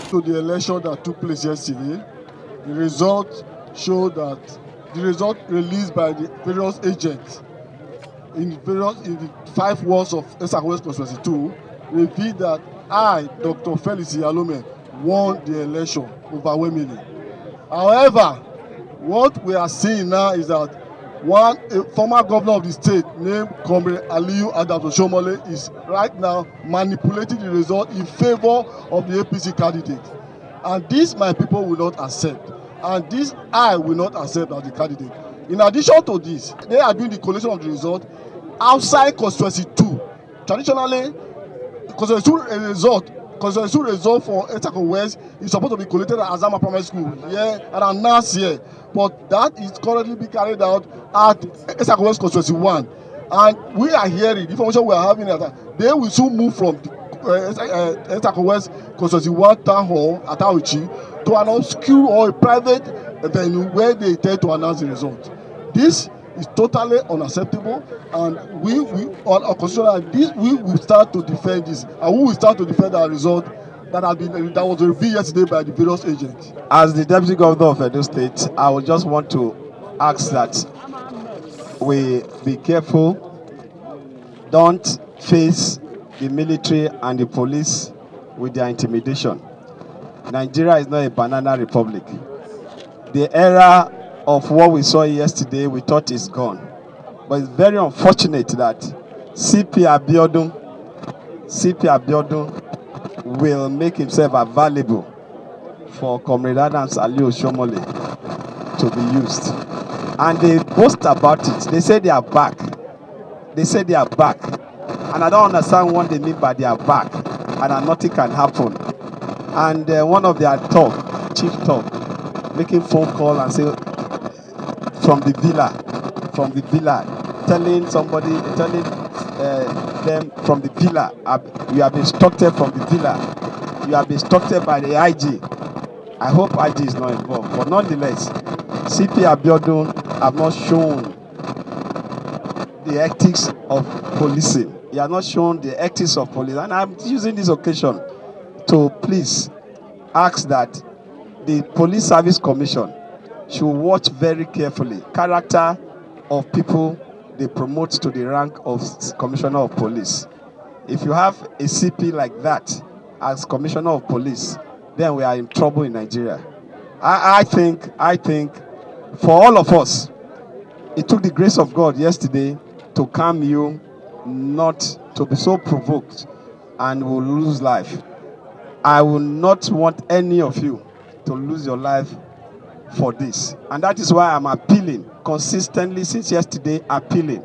to the election that took place yesterday, the result showed that the result released by the various agents in the 5 wards of Etsako West Constituency 2 revealed that I, Dr. Felix Iyalome, won the election overwhelmingly. However, what we are seeing now is that a former governor of the state named Comrade Abiodun Use Mopol is right now manipulating the result in favor of the APC candidate. And this my people will not accept. And this I will not accept as the candidate. In addition to this, they are doing the collation of the result outside constituency 2. Traditionally, constituency 2 result for Etsako West is supposed to be collated at Azama Primary School here and announced here. But that is currently being carried out at Etsako West Constituency 1. And we are hearing, the information we are having that they will soon move from Etsako West Constituency 1 Town Hall at Auchi to an obscure or a private venue where they intend to announce the result. This is totally unacceptable, and we on our constitution, we will start to defend this, and we will start to defend our result that was revealed yesterday by the various agents. As the Deputy Governor of Edo State, I would just want to ask that we be careful, don't face the military and the police with their intimidation. Nigeria is not a banana republic. The era of what we saw yesterday, we thought is gone. But it's very unfortunate that CP Abiodun will make himself available for Comrade Adams Aliyu Shomole to be used. And they boast about it. They say they are back. They say they are back. And I don't understand what they mean by they are back and that nothing can happen. And one of their chief talk, making phone call and say, from the villa, telling them from the villa, you have been instructed from the villa, you have been instructed by the IG. I hope IG is not involved, but nonetheless, CP Abiodun have not shown the ethics of policing. He has not shown the ethics of police, and I'm using this occasion to please ask that the Police Service Commission should watch very carefully character of people they promote to the rank of Commissioner of Police. If you have a CP like that as Commissioner of Police, then we are in trouble in Nigeria. I think for all of us, it took the grace of God yesterday to calm you, not to be so provoked and will lose life. I will not want any of you to lose your life for this. And that is why I'm appealing consistently since yesterday, appealing.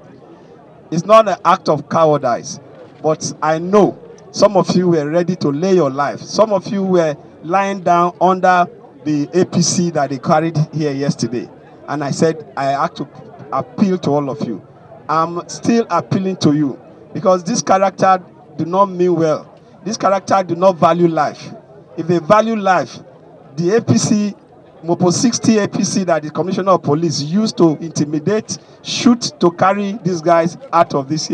It's not an act of cowardice, but I know some of you were ready to lay your life. Some of you were lying down under the APC that they carried here yesterday. And I said, I have to appeal to all of you. I'm still appealing to you because this character do not mean well. This character do not value life. If they value life, the APC, Mopol 60 APC that the Commissioner of Police used to intimidate, shoot to carry these guys out of these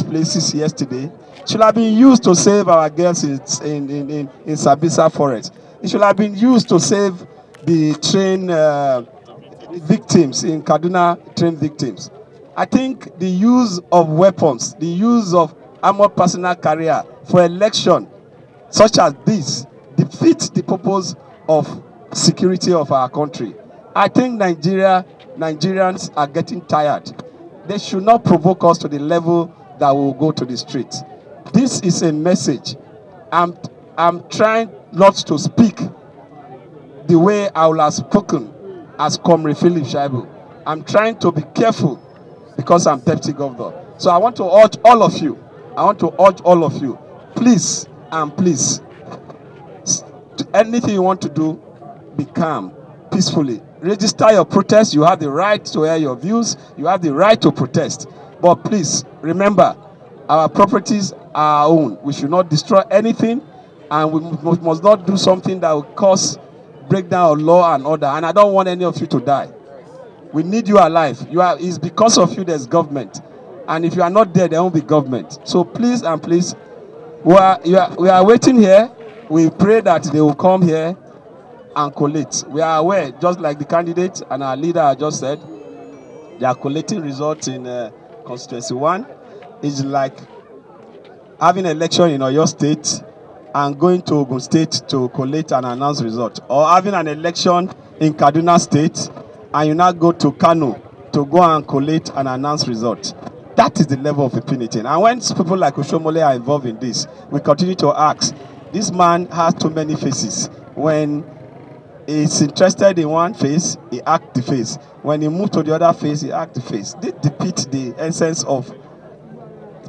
places yesterday, should have been used to save our girls in Sabisa Forest. It should have been used to save the train victims in Kaduna, train victims. I think the use of weapons, the use of armored personnel carrier for election such as this defeats the purpose of security of our country. I think Nigerians are getting tired. They should not provoke us to the level that we will go to the streets. This is a message. I'm trying not to speak the way I will have spoken as Comrade Philip Shaibu. I'm trying to be careful because I'm Deputy Governor. So I want to urge all of you, please and please, anything you want to do, be calm, peacefully. Register your protest. You have the right to air your views. You have the right to protest. But please, remember, our properties are our own. We should not destroy anything, and we must not do something that will cause breakdown of law and order. And I don't want any of you to die. We need you alive. It's because of you there's government. And if you are not there, there won't be government. So please and please, we are waiting here. We pray that they will come here and collate. We are aware, just like the candidate and our leader just said, they are collating results in constituency 1. It's like having an election in Oyo State and going to Ogun State to collate and announce results, or having an election in Kaduna State and you now go to Kano to go and collate and announce results. That is the level of impunity. And when people like Oshomole are involved in this, we continue to ask, this man has too many faces. When he's interested in one face, he acts the face. When he moves to the other face, he acts the face. This defeats the essence of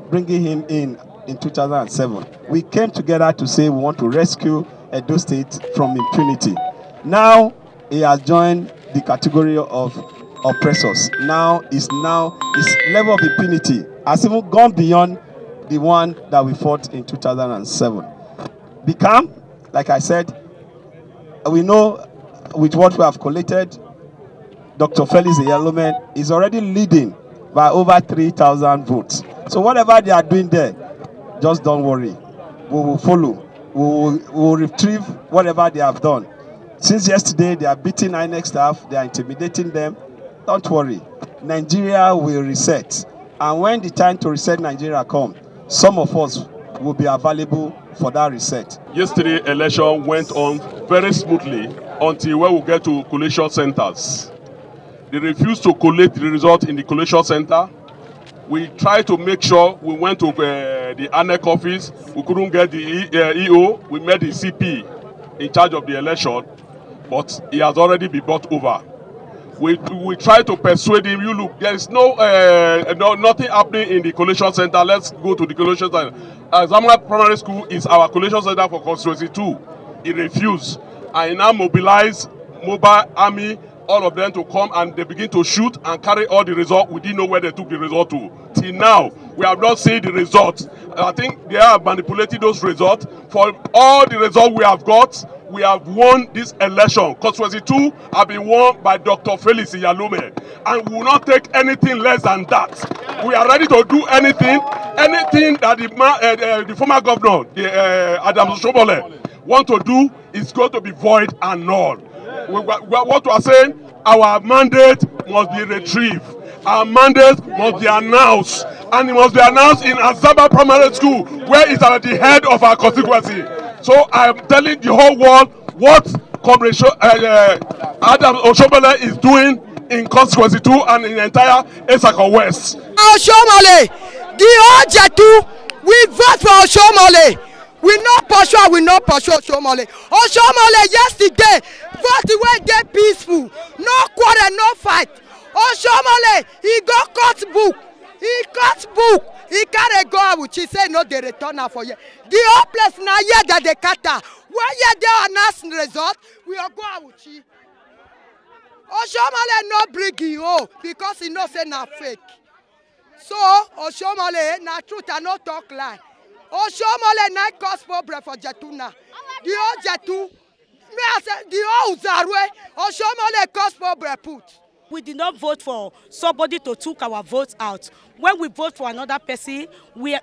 bringing him in 2007. We came together to say we want to rescue Edo State from impunity. Now he has joined the category of oppressors. Now his level of impunity has even gone beyond the one that we fought in 2007. Be calm, like I said. We know with what we have collated, Dr. Felix Iyalome is already leading by over 3,000 votes. So whatever they are doing there, just don't worry. We will follow. We will retrieve whatever they have done. Since yesterday, they are beating INEC staff. They are intimidating them. Don't worry. Nigeria will reset. And when the time to reset Nigeria comes, some of us will be available for that reset. Yesterday, election went on very smoothly until when we get to collation centers. They refused to collate the result in the collation center. We tried to make sure we went to the ANEC office. We couldn't get the EO. We met the CP in charge of the election, but he has already been bought over. We tried to persuade him, you look, there is nothing happening in the collation center. Let's go to the collation center. Zamora Primary School is our collation center for constituency 2. He refused. I now mobilize mobile army, all of them to come, and they begin to shoot and carry all the results. We didn't know where they took the result to. Till now, we have not seen the results. I think they are manipulating those results. For all the results we have got, we have won this election. Constituency 2 have been won by Dr. Felix Iyalome, and we will not take anything less than that. We are ready to do anything that the former governor, Adams Oshomole, want to do is going to be void and null. What we are saying, our mandate must be retrieved. Our mandate must be announced, and it must be announced in Azaba Primary School, where it's at the head of our constituency. So I am telling the whole world what Adam Oshomole is doing in constituency 2 and in the entire Etsako West. Oshomole, the Ojetu, we vote for Oshomole. We not pursue Oshomole. Oshomole yesterday vote the way they peaceful, no quarrel, no fight. Oshomole, he got cut book. He cut book. He can't go out. She say no, they return her for you. The whole place now here that they cut. When you there announce the result, we are go out. Oshomole no bring you because he no say na fake. So Oshomole na truth and no talk lie. Oshomole na cause problem for Jetuna. The old Jetu, me I say the old Zarwe. Oshomole cause problem put. We did not vote for somebody to take our votes out. When we vote for another person, we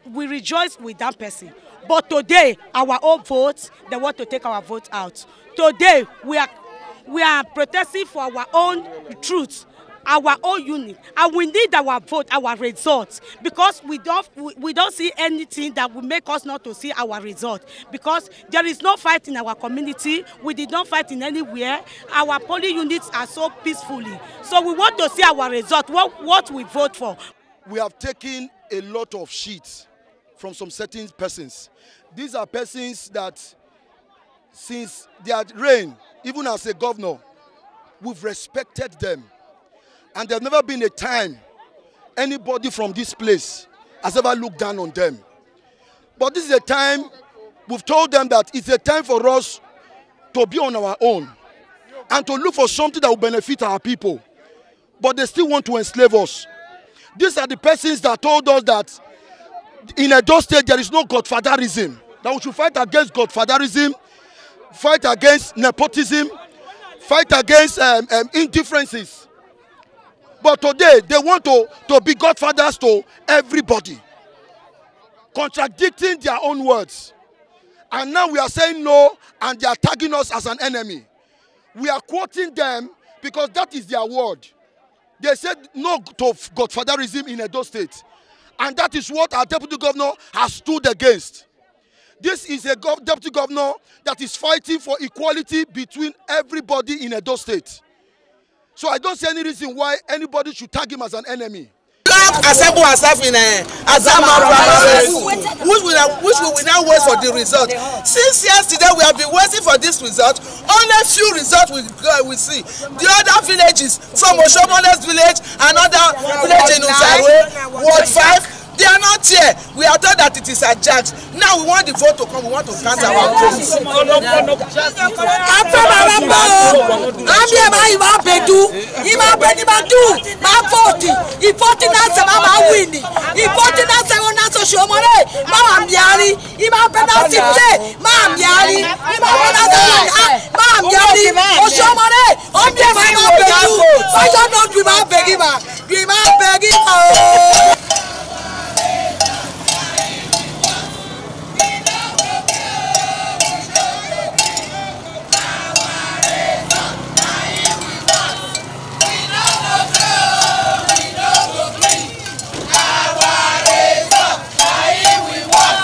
rejoice with that person. But today, our own votes, they want to take our votes out. Today, we are protesting for our own truth, our own unit, and we need our vote, our results, because we don't see anything that will make us not to see our result. Because there is no fight in our community, we did not fight in anywhere. Our polling units are so peacefully. So we want to see our result, what we vote for. We have taken a lot of shit from some certain persons. These are persons that, since their reign, even as a governor, we've respected them. And there's never been a time anybody from this place has ever looked down on them. But this is a time, we've told them that it's a time for us to be on our own and to look for something that will benefit our people. But they still want to enslave us. These are the persons that told us that in Edo State there is no godfatherism, that we should fight against godfatherism, fight against nepotism, fight against indifferences. But today, they want to be godfathers to everybody, contradicting their own words. And now we are saying no, and they are tagging us as an enemy. We are quoting them because that is their word. They said no to godfatherism in Edo State. And that is what our deputy governor has stood against. This is a deputy governor that is fighting for equality between everybody in Edo State. So I don't see any reason why anybody should tag him as an enemy. Assemble ourselves in Azama primary school, which we will now wait for the result. Since yesterday we have been waiting for this result. Only few results we see. The other villages, from Oshomole's village, another village in Usawe, Ward 5, they are not here. We are told that it is a judge. Now we want the vote to come. We want to count our votes.